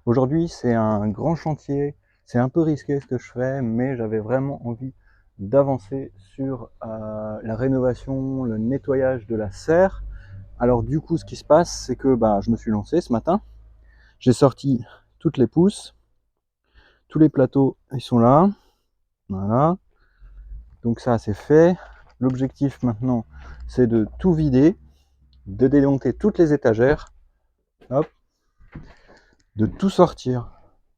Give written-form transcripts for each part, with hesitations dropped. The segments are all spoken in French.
Aujourd'hui, c'est un grand chantier, c'est un peu risqué ce que je fais, mais j'avais vraiment envie d'avancer sur la rénovation, le nettoyage de la serre. Alors du coup, ce qui se passe, c'est que je me suis lancé ce matin, j'ai sorti toutes les pousses, tous les plateaux, ils sont là, voilà. Donc ça, c'est fait. L'objectif maintenant, c'est de tout vider, de démonter toutes les étagères, hop, de tout sortir,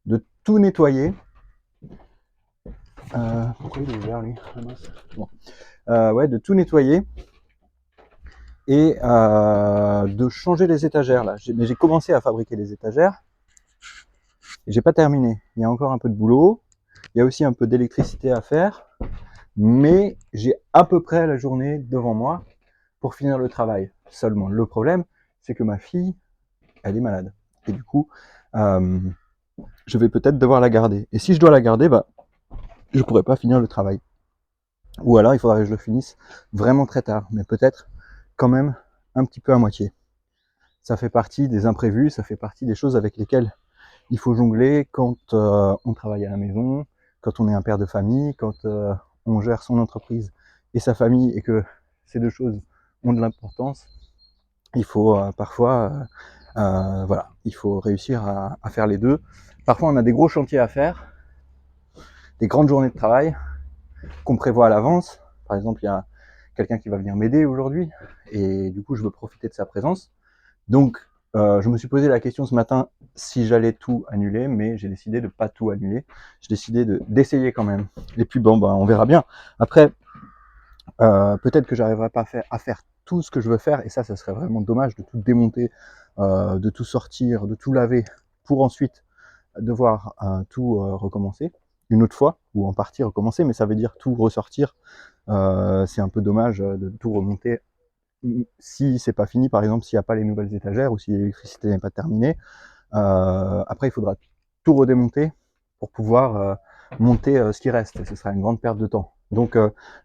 de tout nettoyer. Pourquoi il est ouvert lui? Ah, mince. Bon. Ouais, de tout nettoyer et de changer les étagères là. Mais j'ai commencé à fabriquer les étagères et j'ai pas terminé. Il y a encore un peu de boulot. Il y a aussi un peu d'électricité à faire, mais j'ai à peu près la journée devant moi pour finir le travail. Seulement, le problème, c'est que ma fille, elle est malade. Et du coup, euh, je vais peut-être devoir la garder. Et si je dois la garder, je pourrais pas finir le travail. Ou alors, il faudrait que je le finisse vraiment très tard, mais peut-être quand même un petit peu à moitié. Ça fait partie des imprévus, ça fait partie des choses avec lesquelles il faut jongler quand on travaille à la maison, quand on est un père de famille, quand on gère son entreprise et sa famille et que ces deux choses ont de l'importance. Il faut parfois, voilà, il faut réussir à faire les deux. Parfois, on a des gros chantiers à faire, des grandes journées de travail qu'on prévoit à l'avance. Par exemple, il y a quelqu'un qui va venir m'aider aujourd'hui et du coup, je veux profiter de sa présence. Donc, je me suis posé la question ce matin si j'allais tout annuler, mais j'ai décidé de pas tout annuler. J'ai décidé d'essayer quand même. Et puis bon, on verra bien. Après, peut-être que j'arriverai pas à faire tout ce que je veux faire, et ça serait vraiment dommage de tout démonter, de tout sortir, de tout laver, pour ensuite devoir tout recommencer une autre fois, ou en partie recommencer, mais ça veut dire tout ressortir. C'est un peu dommage de tout remonter si c'est pas fini, par exemple, s'il n'y a pas les nouvelles étagères ou si l'électricité n'est pas terminée. Après, il faudra tout redémonter pour pouvoir monter ce qui reste. Et ce sera une grande perte de temps. Donc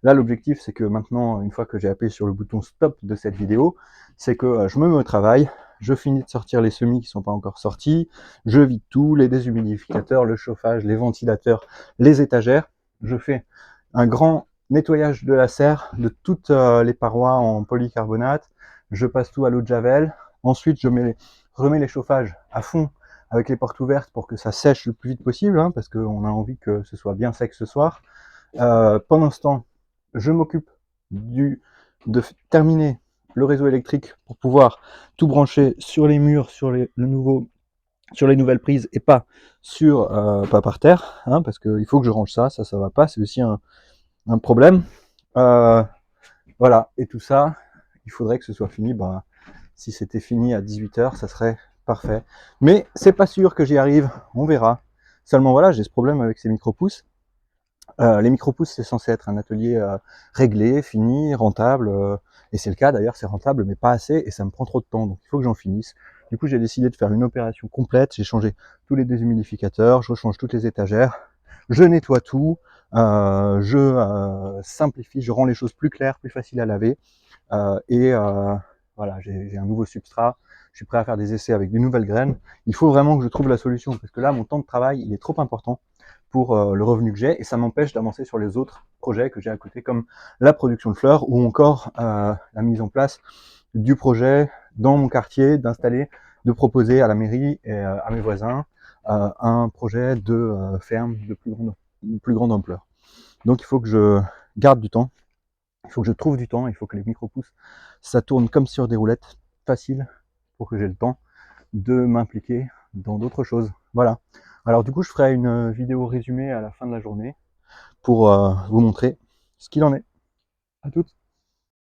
là, l'objectif, c'est que maintenant, une fois que j'ai appuyé sur le bouton stop de cette vidéo, c'est que je me mets au travail, je finis de sortir les semis qui ne sont pas encore sortis, je vide tout, les déshumidificateurs, le chauffage, les ventilateurs, les étagères. Je fais un grand nettoyage de la serre, de toutes les parois en polycarbonate. Je passe tout à l'eau de javel. Ensuite, remets les chauffages à fond avec les portes ouvertes pour que ça sèche le plus vite possible, hein, parce qu'on a envie que ce soit bien sec ce soir. Pendant ce temps, je m'occupe de terminer le réseau électrique pour pouvoir tout brancher sur les murs, sur les nouvelles prises et pas pas par terre, hein, parce qu'il faut que je range ça va pas, c'est aussi un problème. Voilà, et tout ça, il faudrait que ce soit fini. Si c'était fini à 18h, ça serait parfait. Mais c'est pas sûr que j'y arrive, on verra. Seulement voilà, j'ai ce problème avec ces micro-pousses. Les micro-pousses, c'est censé être un atelier réglé, fini, rentable. Et c'est le cas d'ailleurs, c'est rentable, mais pas assez, et ça me prend trop de temps, donc il faut que j'en finisse. Du coup, j'ai décidé de faire une opération complète. J'ai changé tous les déshumidificateurs, je rechange toutes les étagères, je nettoie tout, je simplifie, je rends les choses plus claires, plus faciles à laver. Et voilà, j'ai un nouveau substrat, je suis prêt à faire des essais avec des nouvelles graines. Il faut vraiment que je trouve la solution, parce que là, mon temps de travail, il est trop important pour le revenu que j'ai, et ça m'empêche d'avancer sur les autres projets que j'ai à côté, comme la production de fleurs, ou encore la mise en place du projet dans mon quartier, de proposer à la mairie et à mes voisins un projet de ferme de plus grande ampleur. Donc il faut que je garde du temps, il faut que je trouve du temps, il faut que les micro-pousses, ça tourne comme sur des roulettes, facile, pour que j'ai le temps de m'impliquer dans d'autres choses. Voilà. Alors du coup, je ferai une vidéo résumée à la fin de la journée pour vous montrer ce qu'il en est. À toutes.